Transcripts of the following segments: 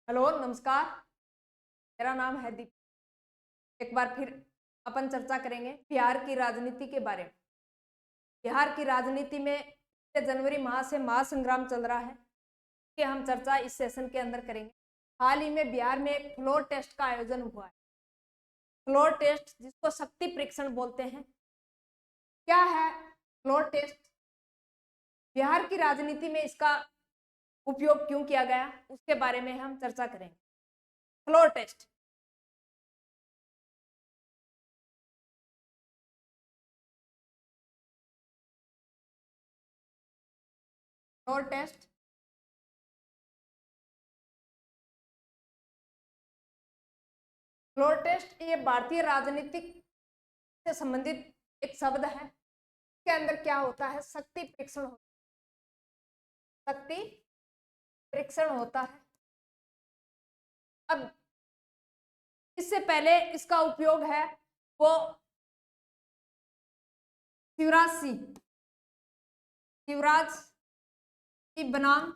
Hello नमस्कार। मेरा नाम है दीप। एक बार फिर अपन चर्चा करेंगे बिहार की राजनीति के बारे में। बिहार की राजनीति में जनवरी माह से महासंग्राम चल रहा है कि हम चर्चा इस सेशन के अंदर करेंगे। हाल ही में बिहार में एक फ्लोर टेस्ट का आयोजन हुआ है। फ्लोर टेस्ट जिसको शक्ति परीक्षण बोलते हैं। क्या है फ्लोर टेस्ट? बिहार की राजनीति में इसका उपयोग क्यों किया गया उसके बारे में हम चर्चा करेंगे। Floor test floor test floor test ये भारतीय राजनीतिक से संबंधित एक शब्द है। इसके अंदर क्या होता है? शक्ति परीक्षण होता है। अब इससे पहले इसका उपयोग है वो शिवराज सिंह बनाम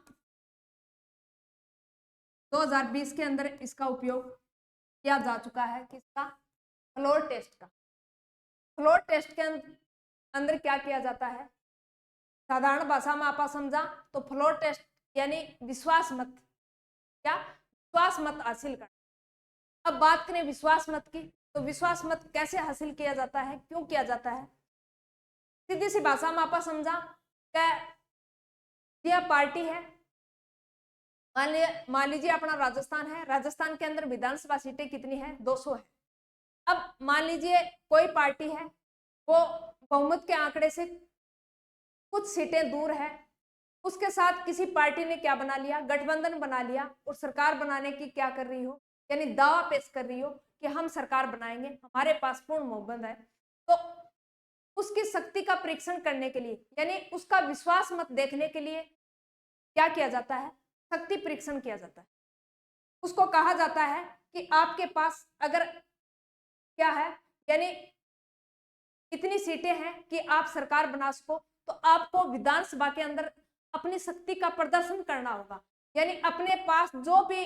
2020 के अंदर इसका उपयोग किया जा चुका है। किसका? फ्लोर टेस्ट का। फ्लोर टेस्ट के अंदर क्या किया जाता है? साधारण भाषा में आप समझा तो फ्लोर टेस्ट यानी विश्वास मत हासिल करना। अब बात करें विश्वास मत की, तो विश्वास मत कैसे हासिल किया जाता है, क्यों किया जाता है? सीधी सी भाषा में आप समझा यह पार्टी है। मान लीजिए अपना राजस्थान है। राजस्थान के अंदर विधानसभा सीटें कितनी है? 200 है। अब मान लीजिए कोई पार्टी है, वो बहुमत के आंकड़े से कुछ सीटें दूर है। उसके साथ किसी पार्टी ने क्या बना लिया? गठबंधन बना लिया और सरकार बनाने की क्या कर रही हो, यानी दावा पेश कर रही हो कि हम सरकार बनाएंगे, हमारे पास पूर्ण बहुमत है। तो उसकी शक्ति का परीक्षण करने के लिए, यानी उसका विश्वास मत देखने के लिए क्या किया जाता है? शक्ति परीक्षण किया जाता है। उसको कहा जाता है कि आपके पास अगर क्या है, यानी इतनी सीटें हैं कि आप सरकार बना सको, तो आपको विधानसभा के अंदर अपनी शक्ति का प्रदर्शन करना होगा। यानी अपने पास जो भी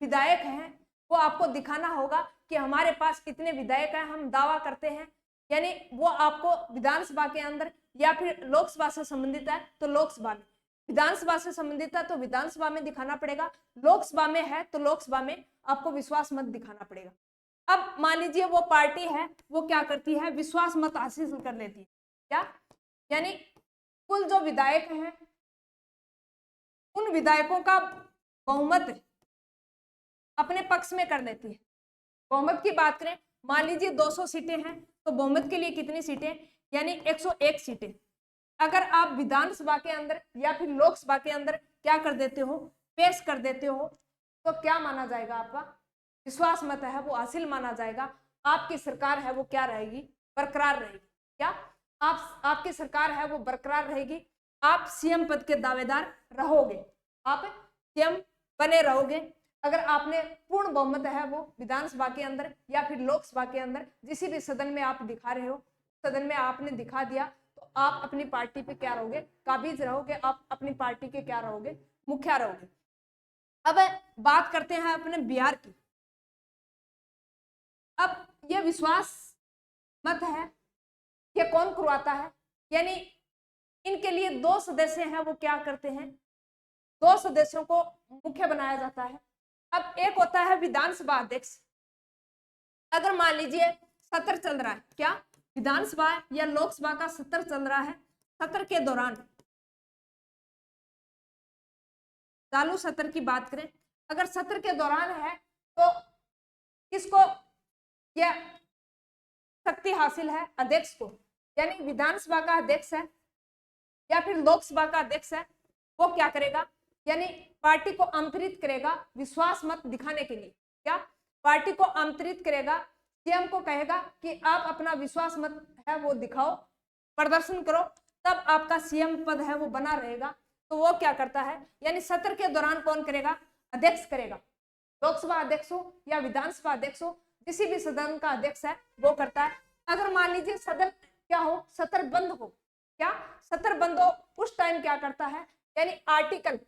विधायक हैं वो आपको दिखाना होगा कि हमारे पास इतने विधायक हैं, हम दावा करते हैं। यानी वो आपको विधानसभा के अंदर, या फिर लोकसभा से संबंधित है तो लोकसभा में, विधानसभा से संबंधित है तो विधानसभा में दिखाना पड़ेगा, लोकसभा में है तो लोकसभा में आपको विश्वास मत दिखाना पड़ेगा। अब मान लीजिए वो पार्टी है, वो क्या करती है? विश्वास मत हासिल कर लेती है। क्या? यानी कुल जो विधायक हैं उन विधायकों का बहुमत अपने पक्ष में कर लेती है। बहुमत की बात करें, मान लीजिए 200 सीटें हैं तो बहुमत के लिए कितनी सीटें? यानी 101 सीटें। अगर आप विधानसभा के अंदर या फिर लोकसभा के अंदर क्या कर देते हो? पेश कर देते हो, तो क्या माना जाएगा? आपका विश्वास मत है वो हासिल माना जाएगा। आपकी सरकार है वो क्या रहेगी? बरकरार रहेगी। क्या आपकी सरकार है वो बरकरार रहेगी। आप सीएम पद के दावेदार रहोगे, आप सीएम बने रहोगे। अगर आपने पूर्ण बहुमत है वो विधानसभा के अंदर या फिर लोकसभा के अंदर जिसी भी सदन में आप दिखा रहे हो, सदन में आपने दिखा दिया, तो आप अपनी पार्टी पे क्या रहोगे? काबिज रहोगे। आप अपनी पार्टी के क्या रहोगे? मुखिया रहोगे। अब बात करते हैं अपने बिहार की। अब यह विश्वास मत है, ये कौन करवाता है? यानी इनके लिए 2 सदस्य हैं, वो क्या करते हैं? 2 सदस्यों को मुख्य बनाया जाता है। अब एक होता है विधानसभा अध्यक्ष। अगर मान लीजिए सत्र चल रहा है, क्या विधानसभा या लोकसभा का सत्र चल रहा है, सत्र के दौरान, चालू सत्र की बात करें, अगर सत्र के दौरान है तो किसको यह शक्ति हासिल है? अध्यक्ष को। यानी विधानसभा का अध्यक्ष है या फिर लोकसभा का अध्यक्ष है, वो क्या करेगा? यानी पार्टी को आमंत्रित करेगा विश्वास मत दिखाने के लिए। क्या? पार्टी को आमंत्रित करेगा, सीएम को कहेगा कि आप अपना विश्वास मत है वो दिखाओ, प्रदर्शन करो, तब आपका सीएम पद है वो बना रहेगा। तो वो क्या करता है? यानी सत्र के दौरान कौन करेगा? अध्यक्ष करेगा। लोकसभा अध्यक्ष हो या विधानसभा अध्यक्ष हो, किसी भी सदन का अध्यक्ष है वो करता है। अगर मान लीजिए सदन क्या हो, सत्र बंद हो, क्या सत्र बंद हो, उस टाइम क्या करता है? यानी आर्टिकल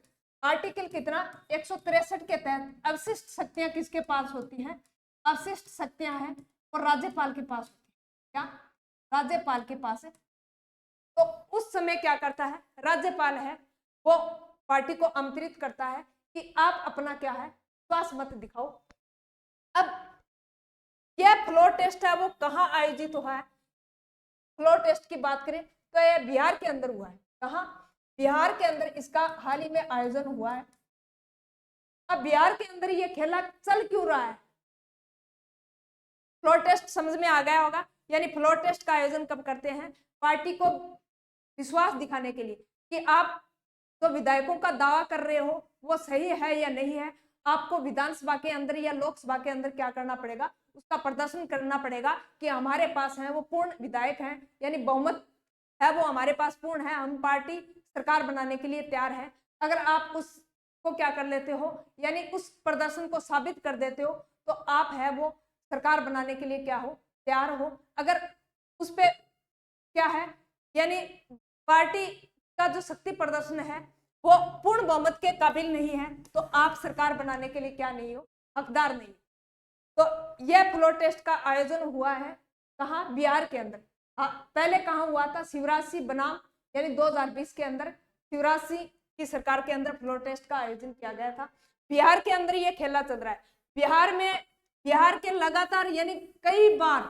आर्टिकल कितना 163 के तहत अवशिष्ट शक्तियां किसके पास होती हैं? अवशिष्ट शक्तियां हैं और राज्यपाल के पास होती है। क्या? राज्यपाल के पास है। तो उस समय क्या करता है राज्यपाल है, वो पार्टी को आमंत्रित करता है कि आप अपना क्या है विश्वास मत दिखाओ। अब यह फ्लोर टेस्ट है वो कहाँ आयोजित हुआ है? फ्लोर टेस्ट की बात करें तो यह बिहार के अंदर हुआ है। कहाँ? बिहार के अंदर इसका हाल ही में आयोजन हुआ है। अब बिहार के अंदर यह खेला चल क्यों रहा है? फ्लोर टेस्ट समझ में आ गया होगा। यानी फ्लोर टेस्ट का आयोजन कब करते हैं? पार्टी को विश्वास दिखाने के लिए कि आप तो विधायकों का दावा कर रहे हो वो सही है या नहीं है, आपको विधानसभा के अंदर या लोकसभा के अंदर क्या करना पड़ेगा, उसका प्रदर्शन करना पड़ेगा कि हमारे पास है वो पूर्ण विधायक हैं, यानी बहुमत है वो हमारे पास पूर्ण है, हम पार्टी सरकार बनाने के लिए तैयार है। अगर आप उसको क्या कर लेते हो, यानी उस प्रदर्शन को साबित कर देते हो, तो आप है वो सरकार बनाने के लिए क्या हो, तैयार हो। अगर उस पे क्या है, यानी पार्टी का जो शक्ति प्रदर्शन है वो पूर्ण बहुमत के काबिल नहीं है, तो आप सरकार बनाने के लिए क्या नहीं हो, हकदार नहीं। तो यह फ्लोर टेस्ट का आयोजन हुआ है कहाँ? बिहार के अंदर। पहले कहाँ हुआ था? शिवराज सिंह बनाम यानी 2020 के अंदर शिवराज सिंह की सरकार के अंदर फ्लोर टेस्ट का आयोजन किया गया था। बिहार के अंदर यह खेला चल रहा है। बिहार में बिहार के लगातार यानी कई बार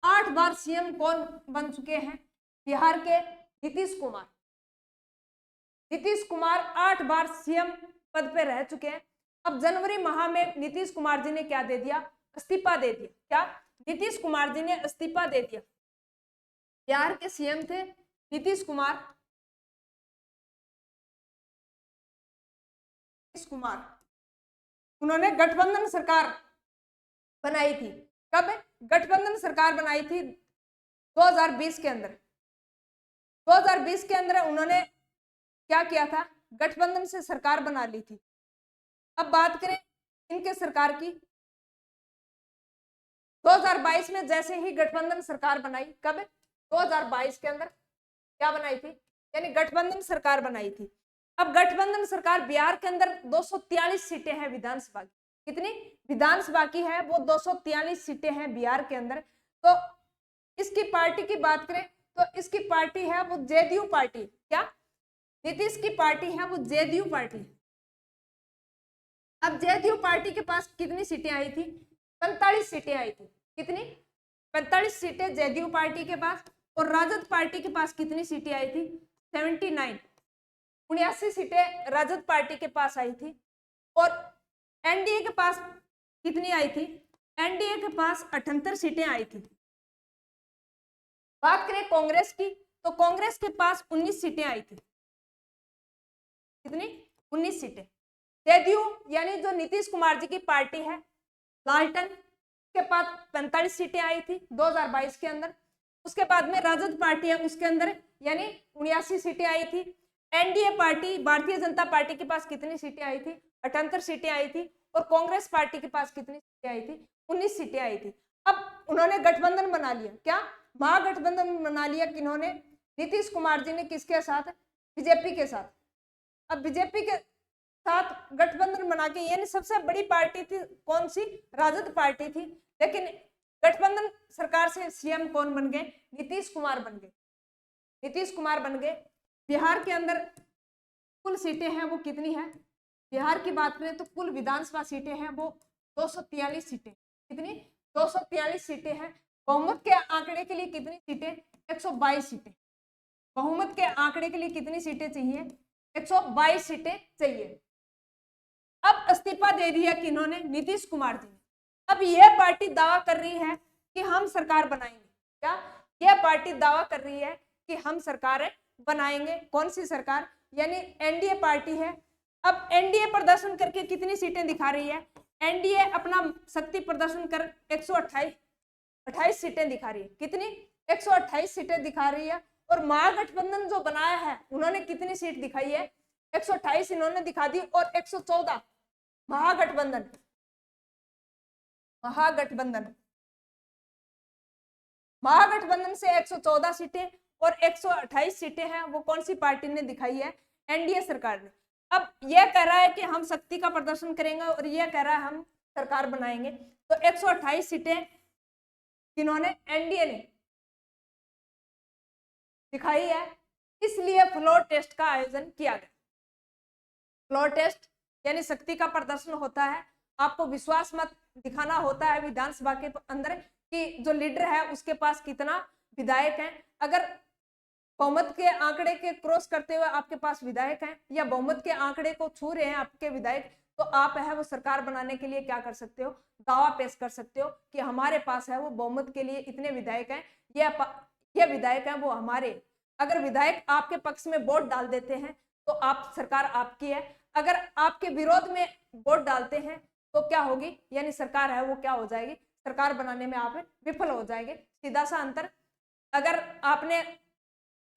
8 बार सीएम कौन बन चुके हैं? बिहार के नीतीश कुमार। नीतीश कुमार 8 बार सीएम पद पे रह चुके हैं। अब जनवरी माह में नीतीश कुमार जी ने क्या दे दिया? इस्तीफा दे दिया। क्या? नीतीश कुमार जी ने इस्तीफा दे दिया। बिहार के सीएम थे नीतीश कुमार। उन्होंने गठबंधन सरकार बनाई थी। कब? गठबंधन सरकार बनाई थी 2020 के अंदर। 2020 के अंदर उन्होंने क्या किया था? गठबंधन से सरकार बना ली थी। अब बात करें इनके सरकार की, 2022 में जैसे ही गठबंधन सरकार बनाई, कब? 2022 के अंदर क्या बनाई थी? यानी गठबंधन सरकार बनाई थी। अब गठबंधन सरकार बिहार के अंदर 243 सीटें हैं विधानसभा की। कितनी विधानसभा की है? वो 243 सीटें हैं बिहार के अंदर। तो इसकी पार्टी की बात करें तो इसकी पार्टी है वो जेडीयू पार्टी। क्या? नीतीश की पार्टी है वो जेडीयू पार्टी। अब जेडीयू पार्टी के पास कितनी सीटें आई थी? 45 सीटें आई थी। कितनी? 45 सीटें जेडीयू पार्टी के पास। और राजद पार्टी के पास कितनी सीटें आई थी? 79, 79 सीटें राजद पार्टी के पास आई थी। और एनडीए के पास कितनी आई थी? एनडीए के पास 78 सीटें आई थी। बात करें कांग्रेस की तो कांग्रेस के पास 19 सीटें आई थी। कितनी? 19 सीटें। जेडीयू यानी जो नीतीश कुमार जी की पार्टी है, लालटन के पास 45 सीटें आई थी 2022 के अंदर। उसके बाद में राजद पार्टी है उसके अंदर यानी 79 सीटें आई थी। NDA party Bharatiya Janata party के पास कितनी सीटें आई थी? 78 सीटें आई थी। और कांग्रेस पार्टी के पास कितनी सीटें आई थी? 19 सीटें आई थी। अब उन्होंने गठबंधन बना लिया। क्या? महागठबंधन बना लिया। किन्होंने? नीतीश कुमार जी ने। किसके साथ? बीजेपी के साथ। अब बीजेपी के साथ गठबंधन बना के, यानी सबसे बड़ी पार्टी थी कौन सी? राजद पार्टी थी। लेकिन गठबंधन सरकार से सीएम कौन बन गए? नीतीश कुमार बन गए। नीतीश कुमार बन गए। बिहार के अंदर कुल सीटें हैं वो कितनी है? बिहार की बात करें तो कुल विधानसभा सीटें हैं वो 243 सीटें। कितनी? 243 सीटें हैं। बहुमत के आंकड़े के लिए कितनी सीटें? 122 सीटें। बहुमत के आंकड़े के लिए कितनी सीटें चाहिए? 122 सीटें चाहिए। अब इस्तीफा दे दिया किन्होंने? नीतीश कुमार जी ने। अब यह पार्टी दावा कर रही है कि हम सरकार बनाएंगे। क्या? यह पार्टी दावा कर रही है कि हम सरकार बनाएंगे। कौन सी सरकार? यानी एनडीए पार्टी है। अब एनडीए प्रदर्शन करके कितनी सीटें दिखा रही है? एनडीए अपना शक्ति प्रदर्शन कर 128 सीटें दिखा रही है। कितनी? 128 सीटें दिखा रही है। और महागठबंधन जो बनाया है उन्होंने कितनी सीट दिखाई है? 128 इन्होंने दिखा दी। और 114 महागठबंधन महागठबंधन से 114 सीटें और 128 सीटें हैं वो कौन सी पार्टी ने दिखाई है? एनडीए सरकार ने। अब यह कह रहा है कि हम शक्ति का प्रदर्शन करेंगे और यह कह रहा है हम सरकार बनाएंगे। तो 128 सीटें किन्होंने, एनडीए ने दिखाई है, इसलिए फ्लोर टेस्ट का आयोजन किया गया। फ्लोर टेस्ट यानी शक्ति का प्रदर्शन होता है, आपको विश्वास मत दिखाना होता है विधानसभा के अंदर कि जो लीडर है उसके पास कितना विधायक है। अगर बहुमत के आंकड़े के क्रॉस करते हुए आपके पास विधायक हैं या बहुमत के आंकड़े को छू रहे हैं आपके विधायक, तो आप है वो सरकार बनाने के लिए क्या कर सकते हो, दावा पेश कर सकते हो कि हमारे पास है वो बहुमत के लिए इतने विधायक हैं, ये विधायक हैं वो हमारे। अगर विधायक आपके पक्ष में वोट डाल देते हैं तो आप सरकार आपकी है, अगर आपके विरोध में वोट डालते हैं तो क्या होगी, यानी सरकार है वो क्या हो जाएगी, सरकार बनाने में आप विफल हो जाएंगे। सीधा सा अंतर, अगर आपने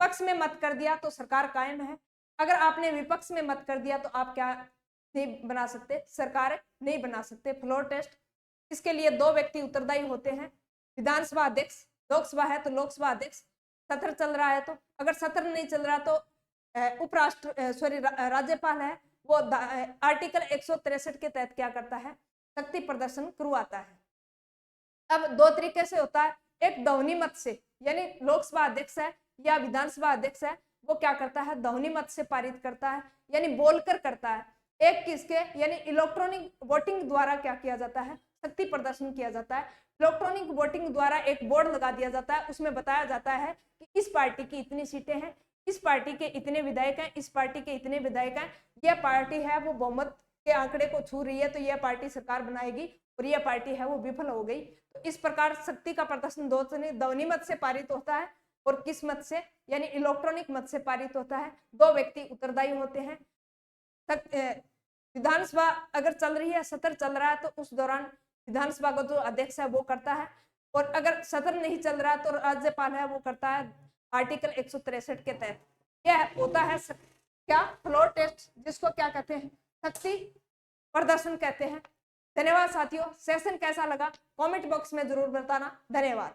पक्ष में मत कर दिया तो सरकार कायम है, अगर आपने विपक्ष में मत कर दिया तो आप क्या नहीं बना सकते, सरकार नहीं बना सकते। फ्लोर टेस्ट, इसके लिए 2 व्यक्ति उत्तरदायी होते हैं, विधानसभा अध्यक्ष, लोकसभा है तो लोकसभा अध्यक्ष, सत्र चल रहा है तो, अगर सत्र नहीं चल रहा तो राज्यपाल है वो आर्टिकल 163 के तहत क्या करता है, शक्ति प्रदर्शन करवाता है। अब 2 तरीके से होता है, एक ध्वनि मत से, यानी लोकसभा अध्यक्ष है या विधानसभा अध्यक्ष है वो क्या करता है, ध्वनि मत से पारित करता है, यानी बोलकर करता है। एक किसके, यानी इलेक्ट्रॉनिक वोटिंग द्वारा क्या किया जाता है, शक्ति प्रदर्शन किया जाता है। इलेक्ट्रॉनिक वोटिंग द्वारा एक बोर्ड लगा दिया जाता है, उसमें बताया जाता है कि इस पार्टी की इतनी सीटें हैं, इस पार्टी के इतने विधायक हैं, इस पार्टी के इतने विधायक हैं, यह पार्टी है वो बहुमत के आंकड़े को छू रही है तो यह पार्टी सरकार बनाएगी और यह पार्टी है वो विफल हो गई। तो इस प्रकार शक्ति का प्रदर्शन ध्वनि मत से पारित होता है और किस मत से, यानी इलेक्ट्रॉनिक मत से पारित होता है। 2 व्यक्ति उत्तरदायी होते हैं। विधानसभा अगर चल रही है, सत्र चल रहा है तो उस दौरान विधानसभा का जो अध्यक्ष है वो करता है, और अगर सत्र नहीं चल रहा तो राज्यपाल है वो करता है आर्टिकल 163 के तहत। यह होता है क्या, फ्लोर टेस्ट, जिसको क्या कहते हैं, शक्ति प्रदर्शन कहते हैं। धन्यवाद साथियों, सेशन कैसा लगा कमेंट बॉक्स में जरूर बताना। धन्यवाद।